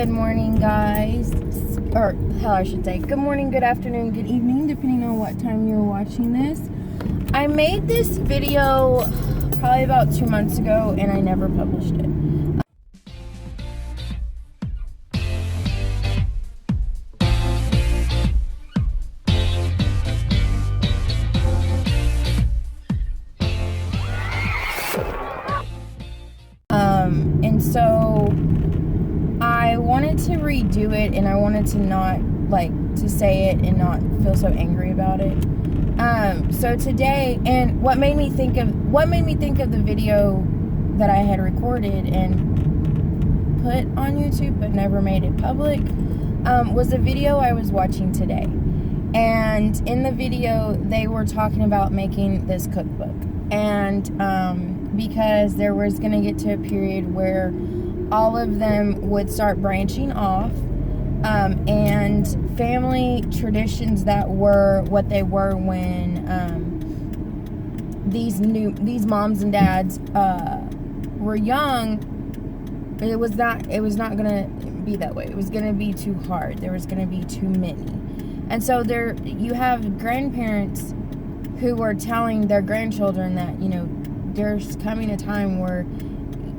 Good morning, guys. Or hell, I should say good morning, good afternoon, good evening, depending on what time you're watching this. I made this video probably about 2 months ago and I never published it. And so I wanted to redo it, and I wanted to not to say it and not feel so angry about it. So today, and what made me think of the video that I had recorded and put on YouTube but never made it public, was a video I was watching today. And in the video, they were talking about making this cookbook. And because there was going to get to a period where all of them would start branching off, and family traditions that were what they were when these moms and dads were young, it was not going to be that way. It was going to be too hard. There was going to be too many. And so there you have grandparents who were telling their grandchildren that, there's coming a time where,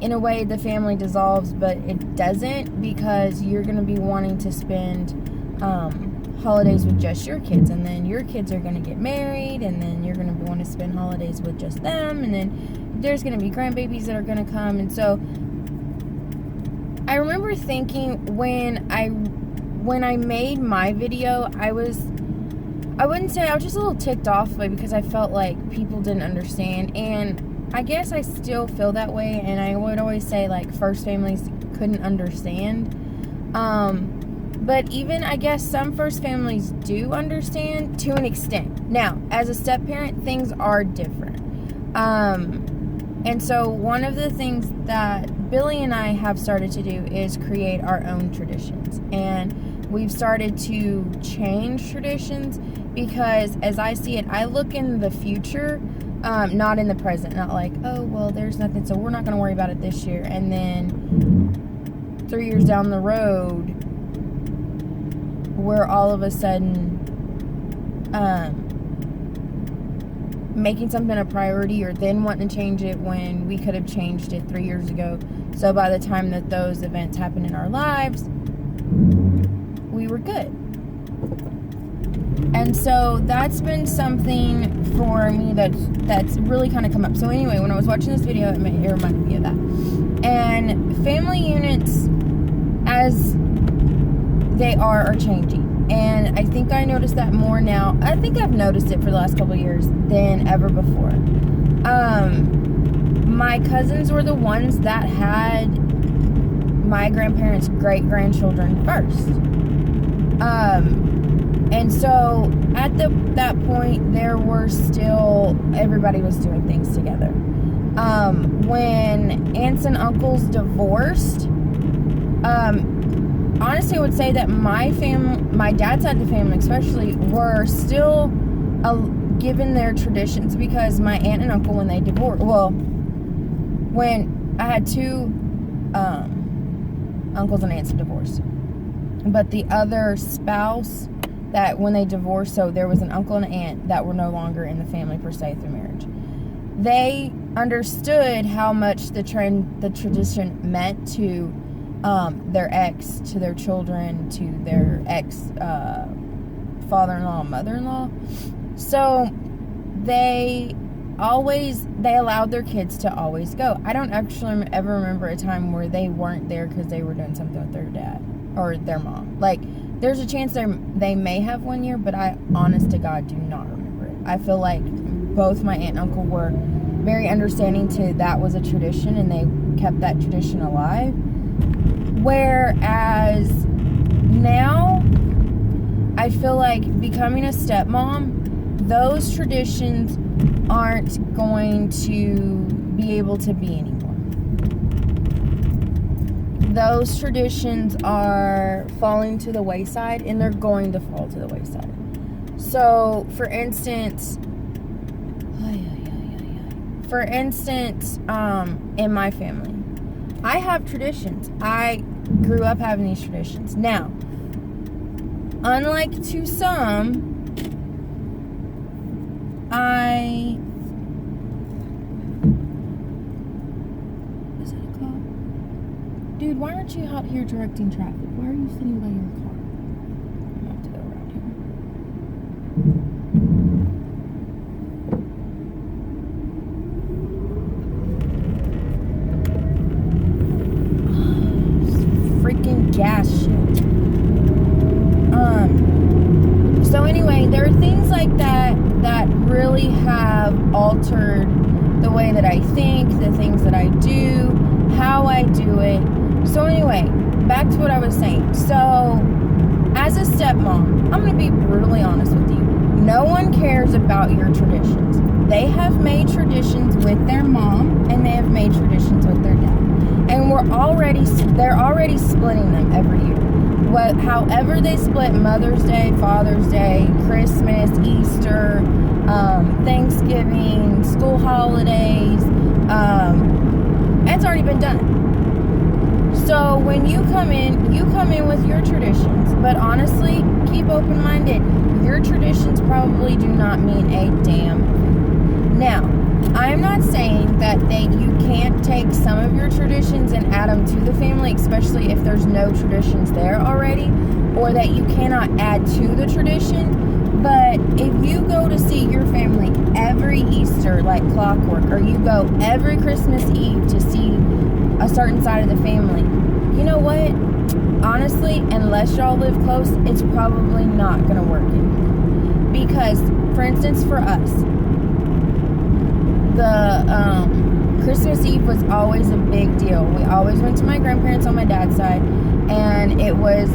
in a way, the family dissolves, but it doesn't, because you're going to be wanting to spend holidays with just your kids, and then your kids are going to get married, and then you're going to want to spend holidays with just them, and then there's going to be grandbabies that are going to come. And so I remember thinking when I made my video, I was just a little ticked off because I felt like people didn't understand. And I guess I still feel that way, and I would always say, first families couldn't understand. But even, I guess, some first families do understand to an extent. Now, as a step-parent, things are different. And so one of the things that Billy and I have started to do is create our own traditions. And we've started to change traditions because, as I see it, I look in the future, not in the present. Not like, oh, well, there's nothing, so we're not going to worry about it this year. And then 3 years down the road, we're all of a sudden making something a priority, or then wanting to change it when we could have changed it 3 years ago. So by the time that those events happen in our lives, we were good. And so that's been something for me that's really kind of come up. So anyway, when I was watching this video, it reminded me of that. And family units, as they are changing. And I think I noticed that more now. I think I've noticed it for the last couple of years than ever before. My cousins were the ones that had my grandparents' great-grandchildren first. And so at that point, there were still, everybody was doing things together. When aunts and uncles divorced, honestly, I would say that my dad's side of the family especially, were still given their traditions, because my aunt and uncle, when they divorced, when I had two uncles and aunts divorced, but the other spouse, that when they divorced, so there was an uncle and an aunt that were no longer in the family per se through marriage. They understood how much the tradition meant to their ex, to their children, to their ex father-in-law, mother-in-law. So they allowed their kids to always go. I don't actually ever remember a time where they weren't there because they were doing something with their dad or their mom. There's a chance they may have one year, but I, honest to God, do not remember it. I feel like both my aunt and uncle were very understanding to that was a tradition, and they kept that tradition alive. Whereas now, I feel like becoming a stepmom, those traditions aren't going to be able to be anymore. Those traditions are falling to the wayside, and they're going to fall to the wayside. So, for instance, in my family, I have traditions. I grew up having these traditions. Now, unlike to some, is it a call? Dude, why aren't you out here directing traffic? Why are you sitting by your car? I'm gonna have to go around here. Freaking gas shit. So anyway, there are things like that that really have altered the way that I think, the things that I do, how I do it. So anyway, back to what I was saying. So, as a stepmom, I'm going to be brutally honest with you. No one cares about your traditions. They have made traditions with their mom, and they have made traditions with their dad. And they're already splitting them every year. However they split Mother's Day, Father's Day, Christmas, Easter, Thanksgiving, school holidays, it's already been done. So when you come in with your traditions, but honestly, keep open-minded. Your traditions probably do not mean a damn thing. Now, I'm not saying that you can't take some of your traditions and add them to the family, especially if there's no traditions there already, or that you cannot add to the tradition. But if you go to see your family every Easter like clockwork, or you go every Christmas Eve to see a certain side of the family, you know what? Honestly, unless y'all live close, it's probably not going to work anymore. Because, for instance, for us, the Christmas Eve was always a big deal. We always went to my grandparents on my dad's side, and it was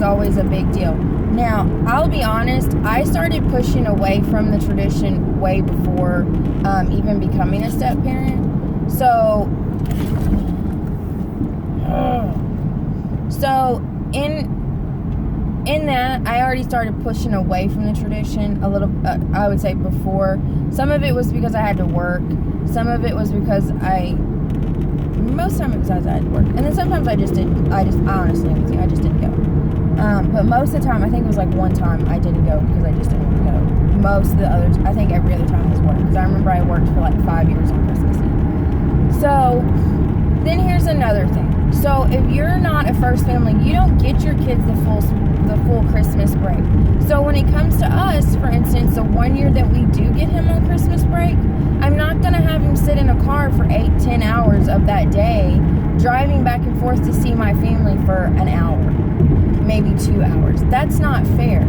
always a big deal. Now, I'll be honest, I started pushing away from the tradition way before even becoming a step parent. So in that, I already started pushing away from the tradition a little, I would say before. Some of it was because I had to work. Some of it was because most time it was because I had to work. And then sometimes I honestly, I just didn't go. But most of the time, I think it was like one time I didn't go because I just didn't want to go. Most of the others, I think every other time was work. Because I remember I worked for like 5 years on Christmas Eve. So, then here's another thing. So, if you're not a first family, you don't get your kids the full Christmas break. So when it comes to us, for instance, the 1 year that we do get him on Christmas break, I'm not going to have him sit in a car for 8-10 hours of that day, driving back and forth to see my family for an hour, maybe 2 hours. That's not fair.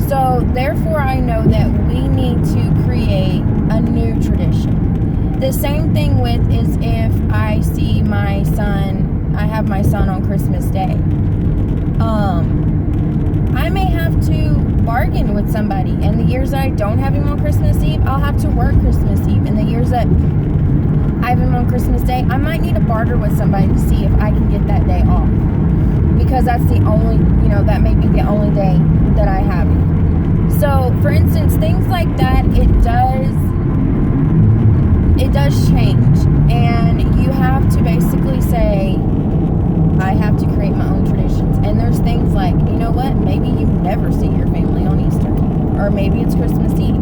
So therefore, I know that we need to create a new tradition. The same thing is if I see my son, I have my son on Christmas Day. I may have to bargain with somebody. And the years that I don't have him on Christmas Eve, I'll have to work Christmas Eve. And the years that I have him on Christmas Day, I might need to barter with somebody to see if I can get that day off. Because that's the only, that may be the only day that I have him. So, for instance, things like that, it does change. And you have to basically say, I have to create my own traditions. And there's things like, you know what, maybe you never see your family on Easter, or maybe it's Christmas Eve.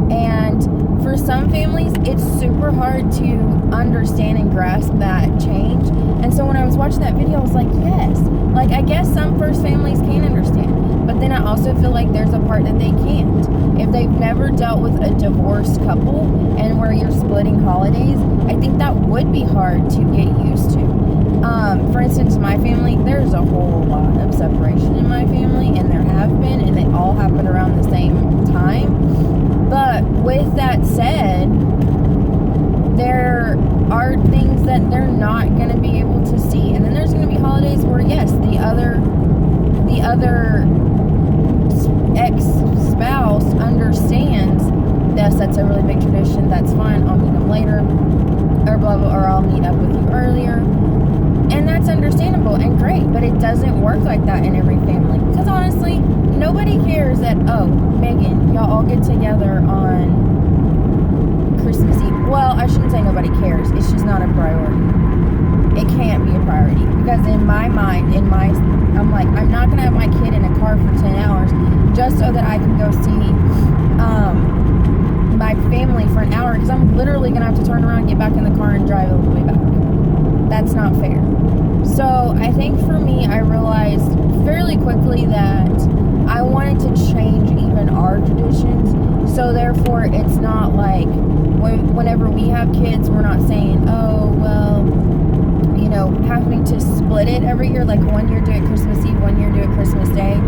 And for some families, it's super hard to understand and grasp that change. And so when I was watching that video, I was like, yes. Like, I guess some first families can understand. But then I also feel like there's a part that they can't. If they've never dealt with a divorced couple and where you're splitting holidays, I think that would be hard to get used to. For instance, my family, there's a whole lot of separation in my family, and there have been, and they all happen around the same time. But with that said, there are things that they're not going to be able to see. And then there's going to be holidays where, yes, the other ex-spouse understands, yes, that's a really big tradition, that's fine, I'll meet them later, or blah, blah, or I'll meet up with you earlier. And that's understandable and great, but it doesn't work like that in every family. Because honestly, nobody cares that, oh, Megan, y'all all get together on Christmas Eve. Well, I shouldn't say nobody cares. It's just not a priority. It can't be a priority. Because because in my mind, I'm like, I'm not going to have my kid in a car for 10 hours just so that I can go see my family for an hour, because I'm literally going to have to turn around, get back in the car, and drive all the way back. That's not fair. So I think for me, I realized fairly quickly that I wanted to change even our traditions. So therefore, it's not like whenever we have kids, we're not saying, oh, well, you know, having to split it every year, like one year do it Christmas Eve, one year do it Christmas Day,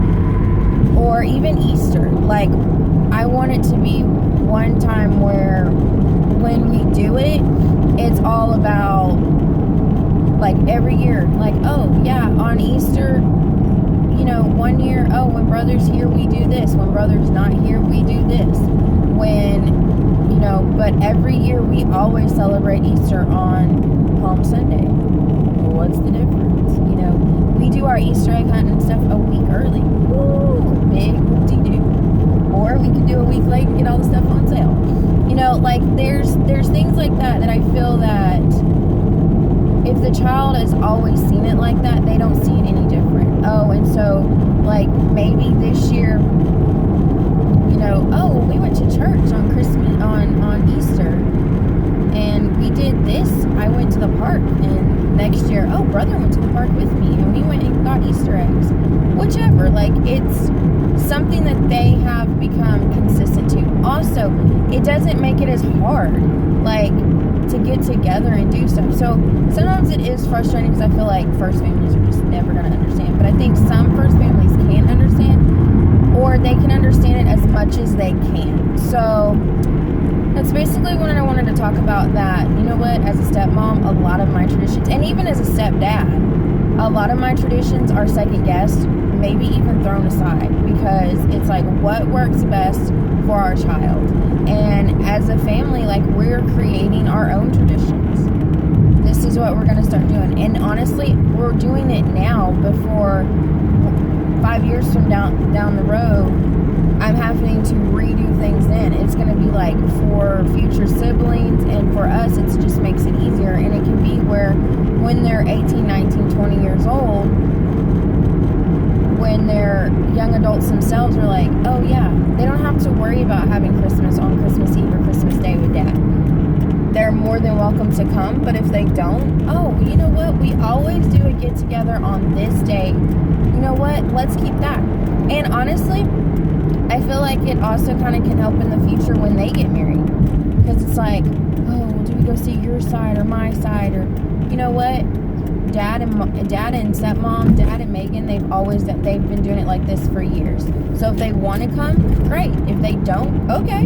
or even Easter. Like, I want it to be one time where when we do it, it's all about, like, every year, like, oh yeah, on Easter, you know, one year, oh, when brother's here, we do this. When brother's not here, we do this. When, you know, but every year we always celebrate Easter on Palm Sunday. Well, what's the difference? You know, we do our Easter egg hunt and stuff a week early. Woo, big whoop-de-doo. Or we could do a week late and get all the stuff on sale. You know, like, there's things like that I feel that if the child has always seen it like that, they don't see it any different. Oh, and so, like, maybe this year, you know, oh, we went to church on Christmas, on Easter, and we did this. I went to the park, and next year, oh, brother went to the park with me, and we went and got Easter eggs. Whichever, like, it's something that they have become consistent to. Also, it doesn't make it as hard, like, to get together and do stuff. So sometimes it is frustrating because I feel like first families are just never going to understand. But I think some first families can understand, or they can understand it as much as they can. So that's basically what I wanted to talk about. That, you know what, as a stepmom, a lot of my traditions, and even as a stepdad, a lot of my traditions are second guessed, maybe even thrown aside, because it's like, what works best for our child? And as a family, like, we're creating our own traditions. This is what we're going to start doing. And honestly, we're doing it now before 5 years from down the road, I'm having to redo things then. It's going to be like for future siblings, and for us, it just makes it easier. And it can be where when they're 18, 19, 20 years old, when they're young adults themselves, are like, oh yeah, they don't have to worry about having Christmas on Christmas Eve or Christmas Day with Dad. They're more than welcome to come, but if they don't, oh, you know what, we always do a get together on this day. You know what, let's keep that. And honestly, I feel like it also kind of can help in the future when they get married, because it's like, oh, well, do we go see your side or my side? Or, you know what, Dad and stepmom, Dad and Megan, they've been doing it like this for years. So if they want to come, great. If they don't, okay.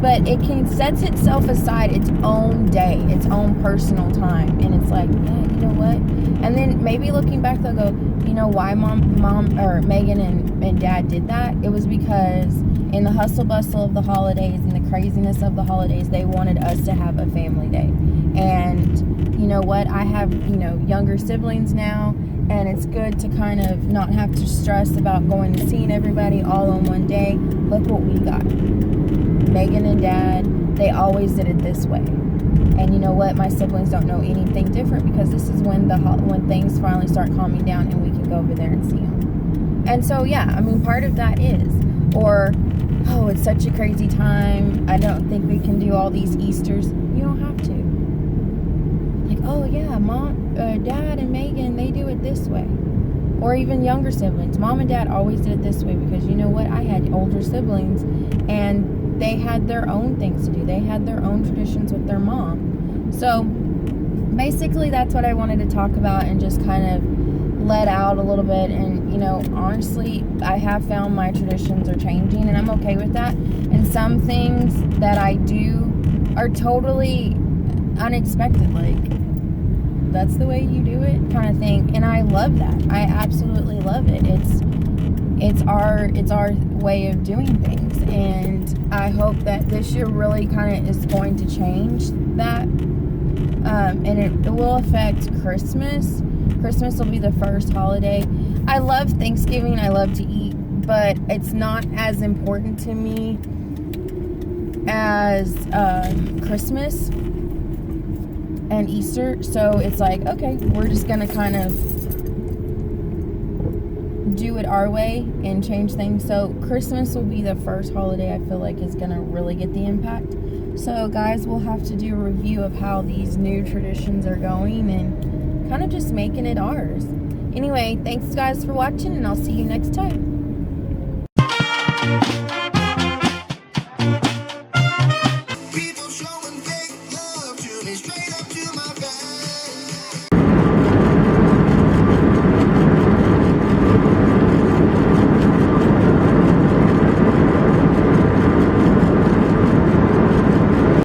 But it sets itself aside its own day, its own personal time, and it's like, yeah, you know what? And then maybe looking back, they'll go, you know why mom or Megan and Dad did that? It was because in the hustle bustle of the holidays and the craziness of the holidays, they wanted us to have a family day. And you know what? I have, you know, younger siblings now, and it's good to kind of not have to stress about going and seeing everybody all on one day. Look what we got. Megan and Dad, they always did it this way. And you know what? My siblings don't know anything different, because this is when things finally start calming down and we can go over there and see them. And so, yeah, I mean, part of that is, or, oh, it's such a crazy time, I don't think we can do all these Easters. You don't have to. Like, oh yeah, Dad and Megan, they do it this way. Or even younger siblings. Mom and Dad always did it this way, because you know what? I had older siblings, and they had their own things to do. They had their own traditions with their mom. So basically, that's what I wanted to talk about and just kind of let out a little bit. And, you know, honestly, I have found my traditions are changing, and I'm okay with that. And some things that I do are totally unexpected, like, that's the way you do it kind of thing. And I love that. I absolutely love it. It's our way of doing things, and I hope that this year really kind of is going to change that, and it will affect Christmas. Christmas will be the first holiday. I love Thanksgiving. I love to eat, but it's not as important to me as Christmas. and Easter. So it's like, okay, we're just gonna kind of do it our way and change things. So Christmas will be the first holiday I feel like is gonna really get the impact. So guys, we'll have to do a review of how these new traditions are going and kind of just making it ours. Anyway, thanks guys for watching, and I'll see you next time.